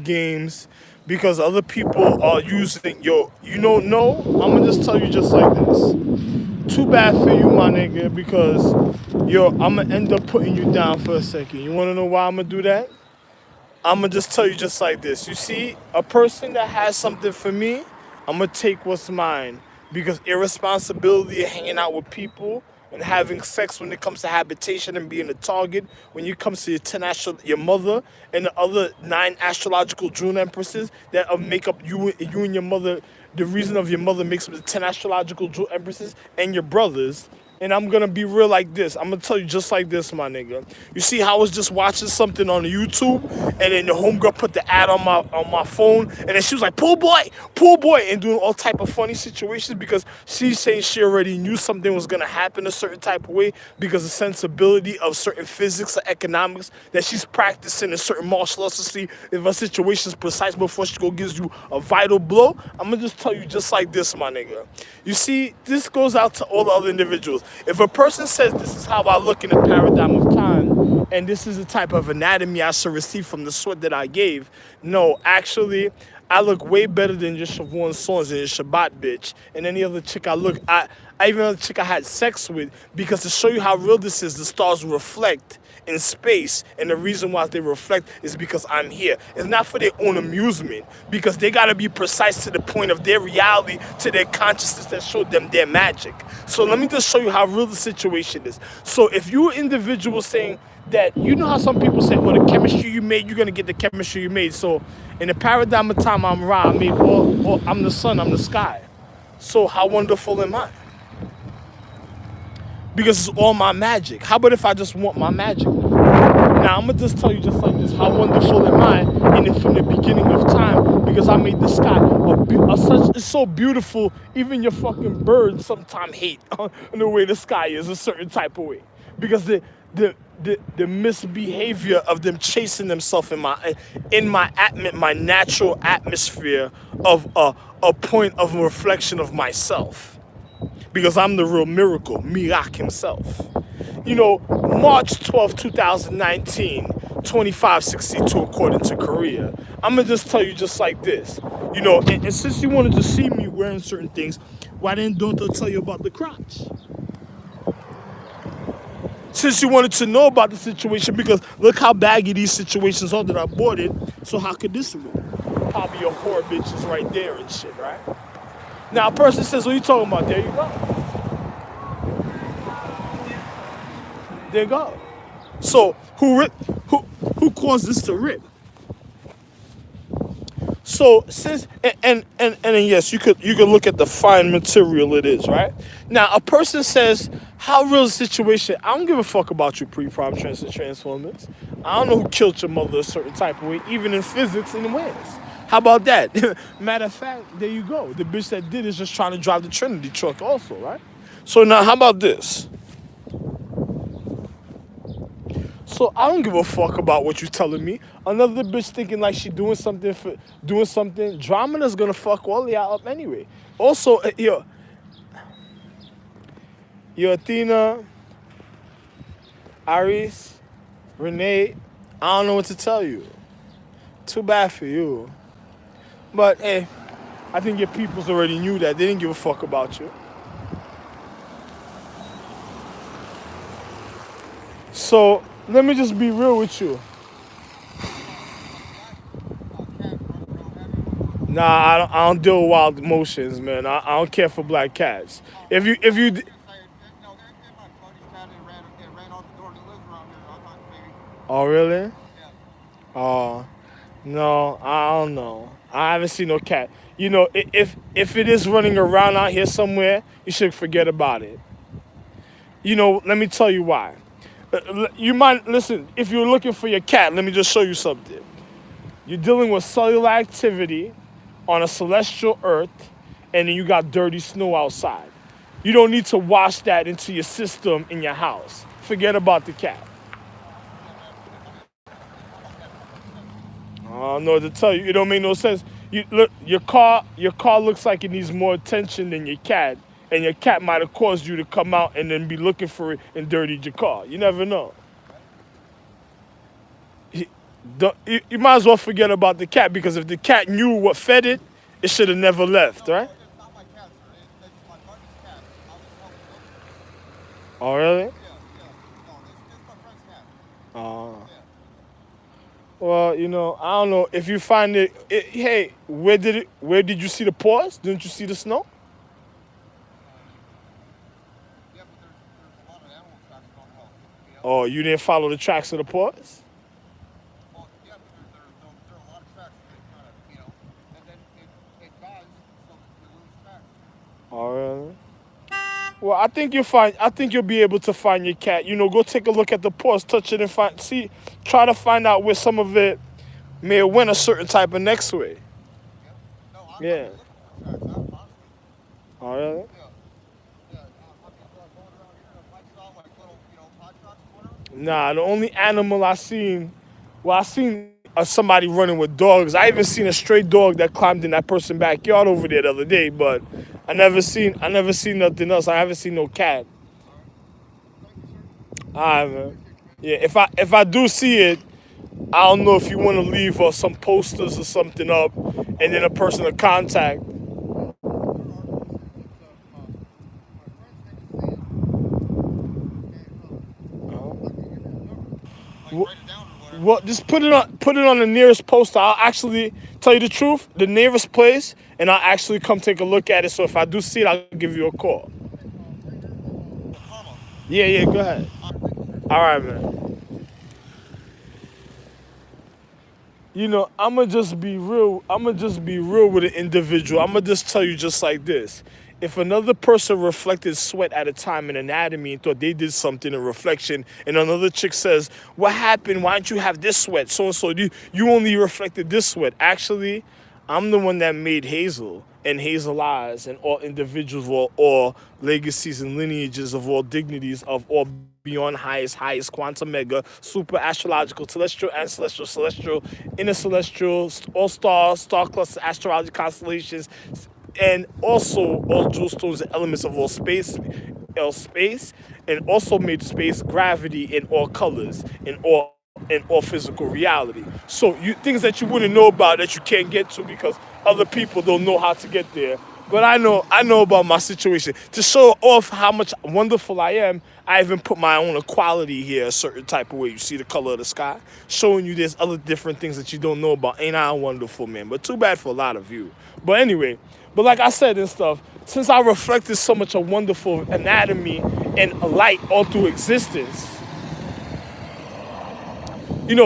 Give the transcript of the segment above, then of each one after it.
games because other people are using no, I'm gonna just tell you just like this. Too bad for you, my nigga, because I'm gonna end up putting you down for a second. You wanna know why I'm gonna do that? I'm gonna just tell you just like this. You see, a person that has something for me, I'm gonna take what's mine because irresponsibility of hanging out with people and having sex when it comes to habitation and being a target, when it comes to your mother and the other 9 astrological June empresses that make up you and your mother, the reason of your mother makes up the 10 astrological June empresses and your brothers. And I'm gonna be real like this. I'm gonna tell you just like this, my nigga. You see how I was just watching something on YouTube, and then the homegirl put the ad on my phone, and then she was like, pool boy," and doing all type of funny situations because she's saying she already knew something was gonna happen a certain type of way because the sensibility of certain physics or economics that she's practicing in certain martial arts to see if a situation is precise before she go gives you a vital blow. I'm gonna just tell you just like this, my nigga. You see, this goes out to all the other individuals. If a person says this is how I look in the paradigm of time, and this is the type of anatomy I should receive from the sweat that I gave, no, actually, I look way better than just Siobhan Sons and Shabbat bitch and any other chick I even other chick I had sex with, because to show you how real this is, the stars reflect in space, and the reason why they reflect is because I'm here. It's not for their own amusement, because they gotta be precise to the point of their reality, to their consciousness that showed them their magic. So let me just show you how real the situation is. So if you're an individual saying that, you know how some people say, well, the chemistry you made, you're gonna get the chemistry you made. So in the paradigm of time, I'm Ra, I made I'm the sun, I'm the sky. So how wonderful am I? Because it's all my magic. How about if I just want my magic? Now I'm gonna just tell you just like this: how wonderful am I? And from the beginning of time, because I made the sky it's so beautiful. Even your fucking birds sometimes hate the way the sky is a certain type of way, because the misbehavior of them chasing themselves my natural atmosphere of a point of reflection of myself, because I'm the real miracle, Mirak himself. March 12th, 2019, 2562 according to Korea. I'm gonna just tell you just like this. And since you wanted to see me wearing certain things, why didn't Donto tell you about the crotch? Since you wanted to know about the situation, because look how baggy these situations are that I bought it, so how could this be? Probably your whore bitch is right there and shit, right? Now a person says, what are you talking about? There you go. There you go. So who caused this to rip? So since and yes, you could look at the fine material it is, right? Now a person says, how real is the situation? I don't give a fuck about your pre-prime transformers. I don't know who killed your mother a certain type of way, even in physics and ways. How about that? Matter of fact, there you go. The bitch that did is just trying to drive the Trinity truck also, right? So now how about this? So I don't give a fuck about what you telling me. Another bitch thinking like she doing something. Dromina's gonna fuck all y'all up anyway. Also, yo, Athena, Aris, Renee, I don't know what to tell you. Too bad for you. But hey, I think your peoples already knew that. They didn't give a fuck about you. So let me just be real with you. Nah, I don't deal with wild emotions, man. I don't care for black cats. If you oh really? Oh no, I don't know. I haven't seen no cat. If it is running around out here somewhere, you should forget about it. Let me tell you why. You might listen. If you're looking for your cat, let me just show you something. You're dealing with cellular activity on a celestial earth, and then you got dirty snow outside. You don't need to wash that into your system in your house. Forget about the cat. I don't know what to tell you. It don't make no sense. Your car looks like it needs more attention than your cat, and your cat might have caused you to come out and then be looking for it and dirtied your car. You never know. You might as well forget about the cat because if the cat knew what fed it, it should have never left, right? It's not my cat, sir. It's my buddy's cat. I was helping him. Oh, really? Yeah, yeah. No, it's just my friend's cat. Oh. Yeah. Well, I don't know if you find hey, where did you see the paws? Didn't you see the snow? Yeah, but there's a lot of animal tracks going well. Yeah. Oh, you didn't follow the tracks of the paws? Well, yeah, but there are a lot of tracks that kind of, and then it dies, so you lose tracks. Oh, really? Well, I think you'll be able to find your cat. Go take a look at the paws, touch it, and try to find out where some of it may have went a certain type of next way. Yeah. No, I've Yeah. been looking for tracks, honestly. Oh, really? Yeah. Yeah. I mean, going around here, I saw like little, pot shots or whatever. Nah, the only animal I seen somebody running with dogs. I even seen a stray dog that climbed in that person's backyard over there the other day, but I never seen nothing else. I haven't seen no cat. All right. Thank you, sir. Alright, man. Appreciate you, man. Yeah, if I do see it, I don't know if you want to leave some posters or something up, and then a person to contact. There are posters. It's my friend's name is Sam. Okay. I can give you his number. Like Wh- write it down or whatever. Well, just put it on the nearest poster. I'll actually tell you the truth, the nearest place, and I'll actually come take a look at it. So if I do see it, I'll give you a call. Okay. Right here. Carlos. Yeah, yeah, go ahead. All right. Thank you, sir. All right, man. I'ma just be real with an individual. I'ma just tell you just like this. If another person reflected sweat at a time in anatomy and thought they did something in reflection, and another chick says, "What happened? Why don't you have this sweat? So and so, you only reflected this sweat." Actually, I'm the one that made Hazel and Hazel Eyes and all individuals of all legacies and lineages of all dignities of all beyond highest quantum mega super astrological celestial and celestial inner celestial all stars star cluster astrology constellations and also all jewel stones and elements of all space and also made space gravity in all colors in all physical reality. So things that you wouldn't know about that you can't get to because other people don't know how to get there. But I know about my situation. To show off how much wonderful I am, I even put my own equality here a certain type of way. You see the color of the sky? Showing you there's other different things that you don't know about. Ain't I wonderful, man? But too bad for a lot of you. But anyway, but like I said and stuff, since I reflected so much of wonderful anatomy and light all through existence,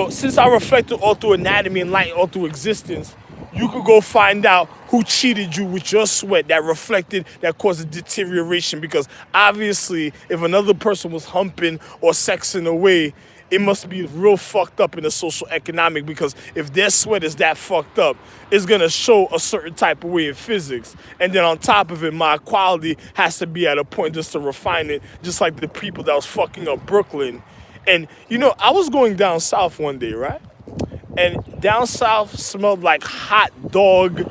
since I reflected all through anatomy and light all through existence, you could go find out who cheated you with your sweat that reflected, that caused a deterioration. Because obviously, if another person was humping or sexing away, it must be real fucked up in the social economic. Because if their sweat is that fucked up, it's gonna show a certain type of way in physics. And then on top of it, my equality has to be at a point just to refine it, just like the people that was fucking up Brooklyn. And I was going down south one day, right? And down south smelled like hot dog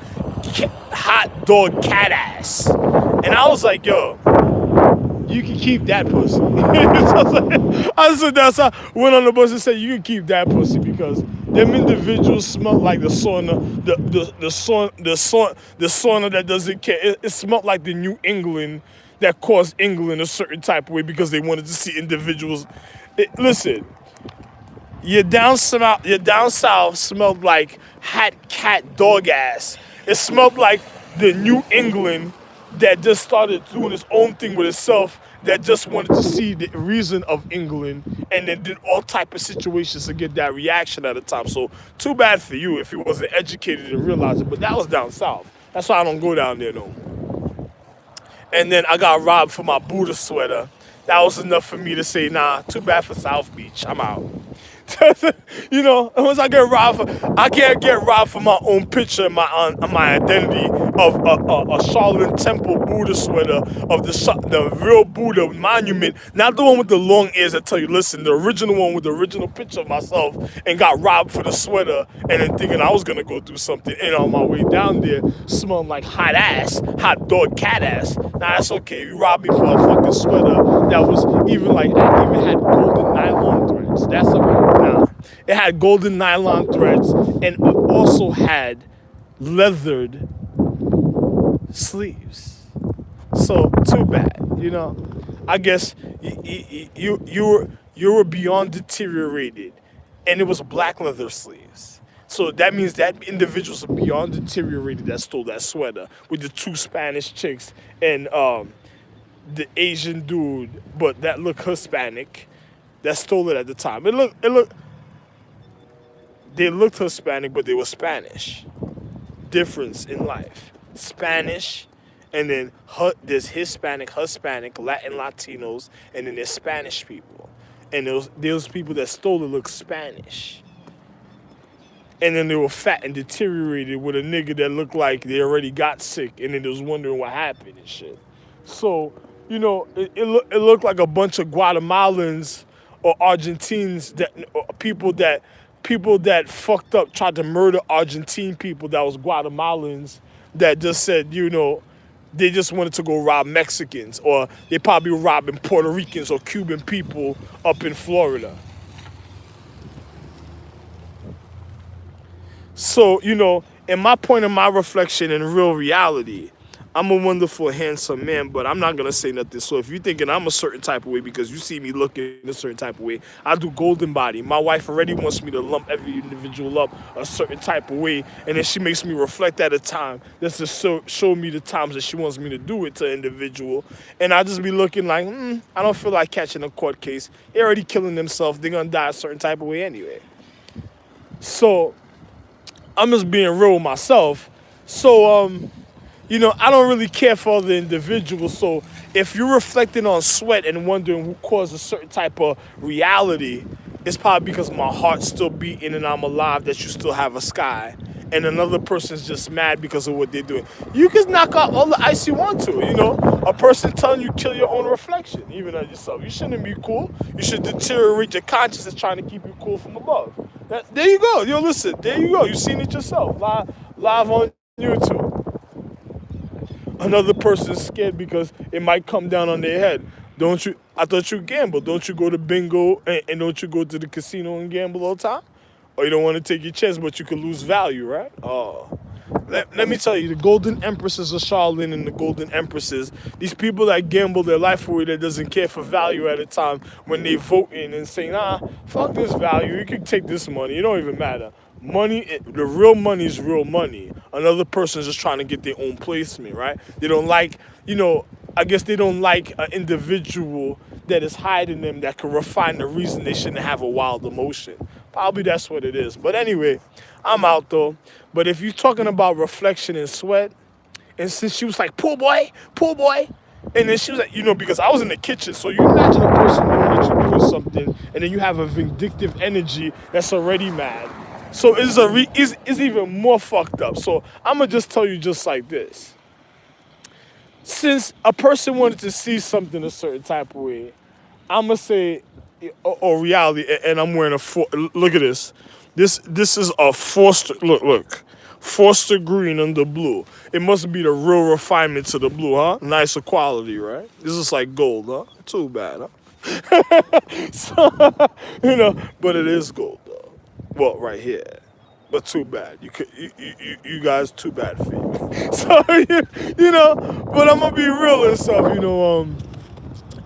cat ass. And I was like, yo, you can keep that pussy. So I said down south, went on the bus and said, you can keep that pussy because them individuals smell like the sauna, the sauna that doesn't care. It smelled like the New England that caused England a certain type of way because they wanted to see individuals. Listen, your down south smelled like hot cat dog ass. It smelled like the New England that just started doing its own thing with itself, that just wanted to see the reason of England and then did all type of situations to get that reaction at the time. So too bad for you if you wasn't educated and realized it. But that was down south. That's why I don't go down there no more. And then I got robbed for my Buddha sweater. That was enough for me to say, nah, too bad for South Beach. I'm out. Once I can't get robbed for my own picture and my identity of a Shaolin Temple Buddha sweater of the real Buddha monument, not the one with the long ears that tell you, listen, the original one with the original picture of myself, and got robbed for the sweater, and then thinking I was gonna go do something, and on my way down there, smelling like hot dog cat ass. Nah, that's okay. You robbed me for a fucking sweater that was even had golden nylon threads. That's alright. nylon. It had golden nylon threads, and it also had leathered sleeves. So too bad, you know. I guess you were beyond deteriorated, and it was black leather sleeves. So that means that individuals are beyond deteriorated that stole that sweater with the two Spanish chicks and the Asian dude, but that looked Hispanic, that stole it at the time. They looked Hispanic, but they were Spanish. Difference in life. Spanish, and then there's Hispanic, Latin, Latinos, and then there's Spanish people. And those people that stole it look Spanish. And then they were fat and deteriorated with a nigga that looked like they already got sick, and then they was wondering what happened and shit. So, it looked like a bunch of Guatemalans or Argentines or people that fucked up tried to murder Argentine people that was Guatemalans that just said, they just wanted to go rob Mexicans, or they probably were robbing Puerto Ricans or Cuban people up in Florida. So, in my point of my reflection in real reality, I'm a wonderful, handsome man, but I'm not going to say nothing. So if you're thinking I'm a certain type of way because you see me looking a certain type of way, I do golden body. My wife already wants me to lump every individual up a certain type of way, and then she makes me reflect at a time just to show me the times that she wants me to do it to an individual. And I just be looking like, I don't feel like catching a court case. They're already killing themselves. They're going to die a certain type of way anyway. So I'm just being real with myself. So, I don't really care for the individual. So if you're reflecting on sweat and wondering who caused a certain type of reality, it's probably because my heart's still beating and I'm alive that you still have a sky. And another person's just mad because of what they're doing. You can knock out all the ice you want to, A person telling you kill your own reflection, even on yourself. You shouldn't be cool. You should deteriorate your consciousness trying to keep you cool from above. There you go. Listen, there you go. You've seen it yourself. Live on YouTube. Another person's scared because it might come down on their head. Don't you? I thought you gamble. Don't you go to bingo and don't you go to the casino and gamble all the time? Or you don't want to take your chance, but you could lose value, right? Oh. Let me tell you, the golden empresses of Charlene and the golden empresses, these people that gamble their life away that doesn't care for value at a time when they vote in and say, fuck this value, you can take this money, it don't even matter. Money, the real money is real money. Another person's just trying to get their own placement, right? They don't like, I guess they don't like an individual that is hiding them that can refine the reason they shouldn't have a wild emotion. Probably that's what it is. But anyway, I'm out though. But if you're talking about reflection and sweat, and since she was like, poor boy, and then she was like, because I was in the kitchen, so you imagine a person knowing that you're doing something, and then you have a vindictive energy that's already mad. So it's even more fucked up. So I'm going to just tell you just like this. Since a person wanted to see something a certain type of way, I'm going to say, or reality, and I'm wearing look at this. This is a Forster, look. Forster green under blue. It must be the real refinement to the blue, huh? Nicer quality, right? This is like gold, huh? Too bad, huh? So, but it is gold, though. Well, right here. But too bad. You guys, too bad for you. So, but I'm going to be real and stuff,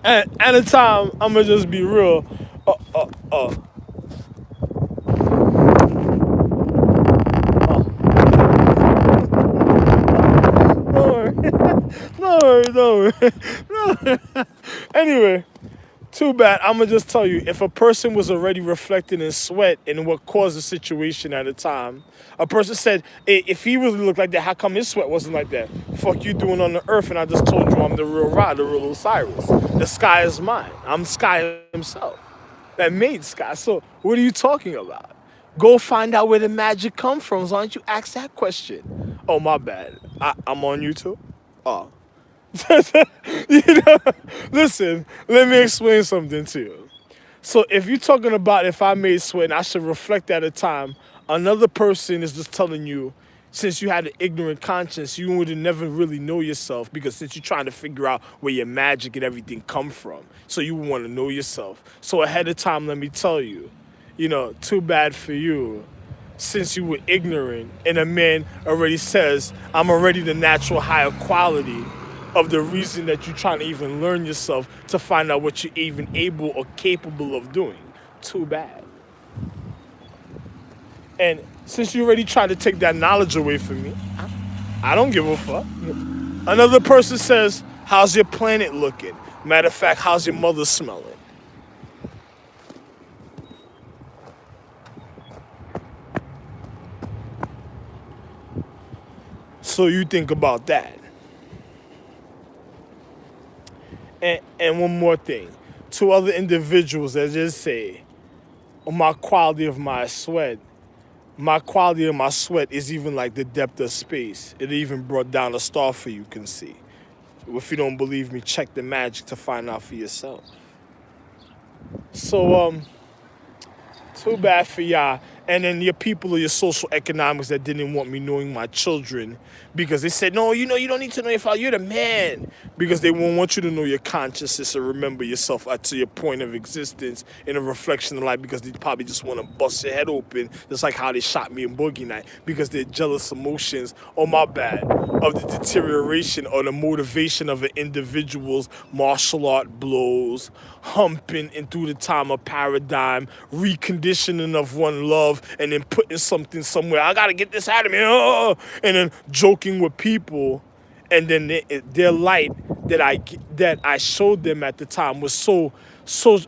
at a time, I'm going to just be real. Don't worry. Anyway, too bad. I'm going to just tell you, if a person was already reflecting in sweat and what caused the situation at a time, a person said, hey, if he really looked like that, how come his sweat wasn't like that? Fuck you doing on the earth, and I just told you I'm the real Ra, the real Osiris. The sky is mine. I'm Sky himself that made Sky. So what are you talking about? Go find out where the magic comes from. Why don't you ask that question? Oh, my bad. I'm on YouTube? Oh. Listen, let me explain something to you. So if you're talking about if I made sweat and I should reflect at a time, another person is just telling you, since you had an ignorant conscience, you would never really know yourself, because since you're trying to figure out where your magic and everything come from, so you want to know yourself. So ahead of time, let me tell you, too bad for you, since you were ignorant. And a man already says, I'm already the natural higher quality of the reason that you're trying to even learn yourself to find out what you're even able or capable of doing. Too bad. And since you already tried to take that knowledge away from me, I don't give a fuck. Another person says, how's your planet looking? Matter of fact, how's your mother smelling? So you think about that. And one more thing. Two other individuals that just say, my quality of my sweat is even like the depth of space. It even brought down a star for you can see. If you don't believe me, check the magic to find out for yourself. So too bad for y'all. And then your people or your social economics that didn't want me knowing my children because they said, no, you don't need to know your father. You're the man. Because they won't want you to know your consciousness and remember yourself to your point of existence in a reflection of life because they probably just want to bust your head open, just like how they shot me in Boogie Night because they're jealous emotions, or my bad, of the deterioration or the motivation of an individual's martial art blows, humping and through the time of paradigm, reconditioning of one love, and then putting something somewhere. I gotta get this out of me, and then joking with people, and then their light that I showed them at the time was so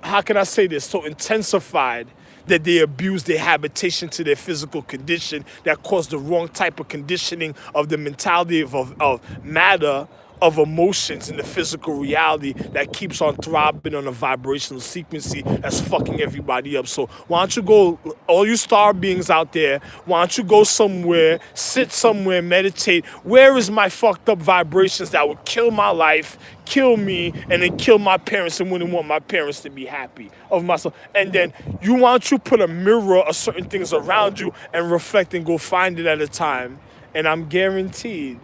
how can I say this, so intensified that they abused their habitation to their physical condition that caused the wrong type of conditioning of the mentality of matter, of emotions in the physical reality that keeps on throbbing on a vibrational frequency that's fucking everybody up. So why don't you go, all you star beings out there, why don't you go somewhere, sit somewhere, meditate. Where is my fucked up vibrations that would kill my life, kill me, and then kill my parents and wouldn't want my parents to be happy of myself? And then you want you put a mirror of certain things around you and reflect and go find it at a time. And I'm guaranteed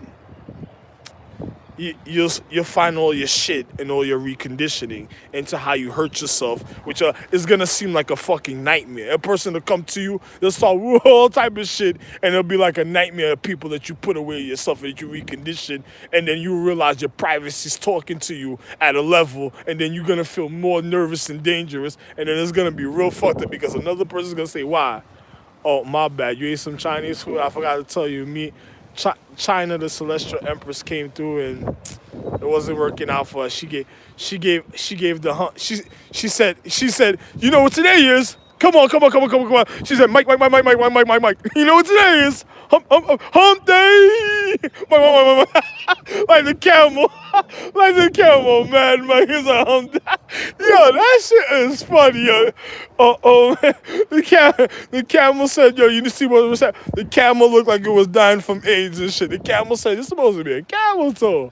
you'll find all your shit and all your reconditioning into how you hurt yourself, which is gonna seem like a fucking nightmare. A person will come to you, they'll start all type of shit, and it'll be like a nightmare of people that you put away yourself and that you recondition, and then you realize your privacy's talking to you at a level, and then you're gonna feel more nervous and dangerous, and then it's gonna be real fucked up because another person's gonna say, why? Oh, my bad, you ate some Chinese food? I forgot to tell you, China, the Celestial Empress came through and it wasn't working out for us. She gave the hump. She said, you know what today is? Come on. She said, Mike. You know what today is? Hump day. Mike. Like the camel. Like the camel, man. Mike is a hump day. Yo, that shit is funny, yo. Man. The camel said, yo, you see what was that? The camel looked like it was dying from AIDS and shit. The camel said, it's supposed to be a camel toe.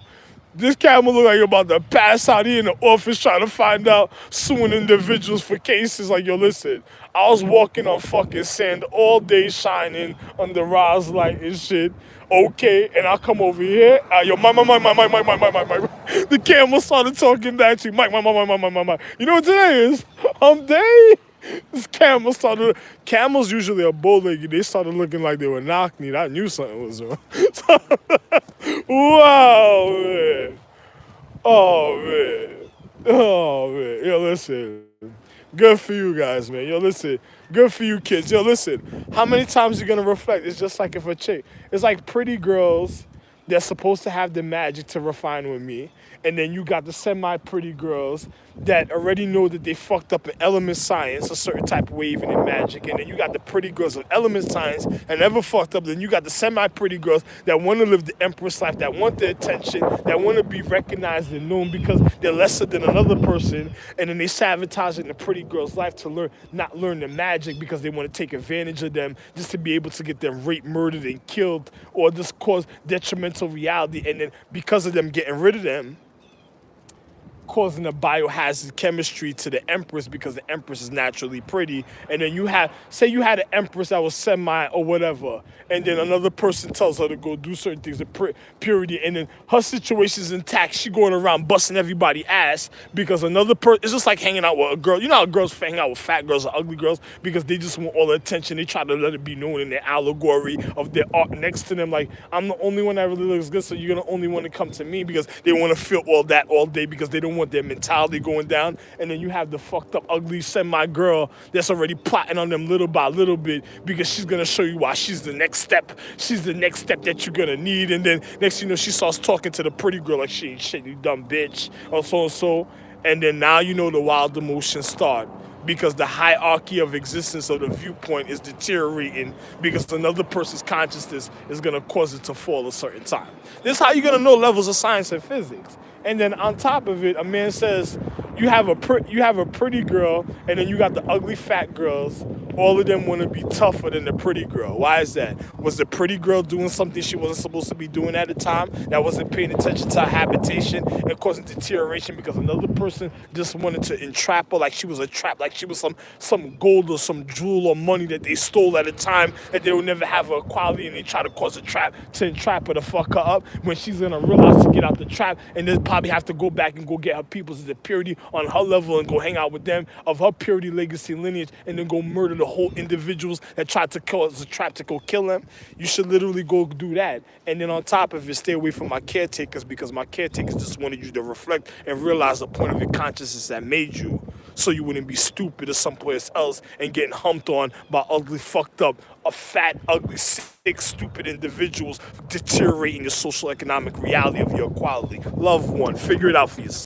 This camel look like you're about to pass out. He in the office trying to find out suing individuals for cases. Like, yo, listen, I was walking on fucking sand all day shining under Ra's light and shit. Okay, and I come over here. Yo, Mike. The camel started talking back to you. Mike. You know what today is? Day. This camels usually are bow-legged. They started looking like they were knock-kneed. I knew something was wrong. Wow, man. Oh, man. Yo, listen. Good for you guys, man. Yo, listen. Good for you kids. Yo, listen. How many times you going to reflect? It's just like if a chick. It's like pretty girls that's supposed to have the magic to refine with me. And then you got the semi-pretty girls that already know that they fucked up in element science, a certain type of way, even in magic. And then you got the pretty girls of element science and never fucked up. Then you got the semi-pretty girls that want to live the empress life, that want the attention, that want to be recognized and known because they're lesser than another person. And then they sabotaging the pretty girl's life to not learn the magic because they want to take advantage of them just to be able to get them raped, murdered, and killed, or just cause detrimental reality. And then because of them getting rid of them, causing a biohazard chemistry to the empress because the empress is naturally pretty. And then you have, say you had an empress that was semi or whatever, and then another person tells her to go do certain things, the purity, and then her situation's intact. She going around busting everybody ass because another person. It's just like hanging out with a girl. You know how girls hang out with fat girls or ugly girls because they just want all the attention. They try to let it be known in their allegory of their art next to them. Like, I'm the only one that really looks good, so you're the only one to come to me because they want to feel all that all day because they don't want their mentality going down. And then you have the fucked up, ugly semi girl that's already plotting on them little by little bit because she's gonna show you why she's the next step. She's the next step that you're gonna need. And then next thing you know, she starts talking to the pretty girl like she ain't shit, you dumb bitch, or so and so. And then now you know the wild emotions start because the hierarchy of existence of the viewpoint is deteriorating because another person's consciousness is going to cause it to fall a certain time. This is how you're going to know levels of science and physics. And then on top of it, a man says you have a pretty girl, and then you got the ugly fat girls. All of them want to be tougher than the pretty girl. Why is that? Was the pretty girl doing something she wasn't supposed to be doing at the time? That wasn't paying attention to her habitation and causing deterioration because another person just wanted to entrap her like she was a trap, like she was some gold or some jewel or money that they stole at a time that they would never have her equality, and they try to cause a trap to entrap her to fuck her up when she's gonna realize to get out the trap and then probably have to go back and go get her people's purity on her level and go hang out with them of her purity, legacy, lineage, and then go murder the whole individuals that tried to cause a trap to go kill them. You should literally go do that. And then on top of it, stay away from my caretakers because my caretakers just wanted you to reflect and realize the point of your consciousness that made you so you wouldn't be stupid or someplace else and getting humped on by ugly, fucked up, fat, ugly, sick, stupid individuals deteriorating your social economic reality of your equality. Love one. Figure it out for yourself.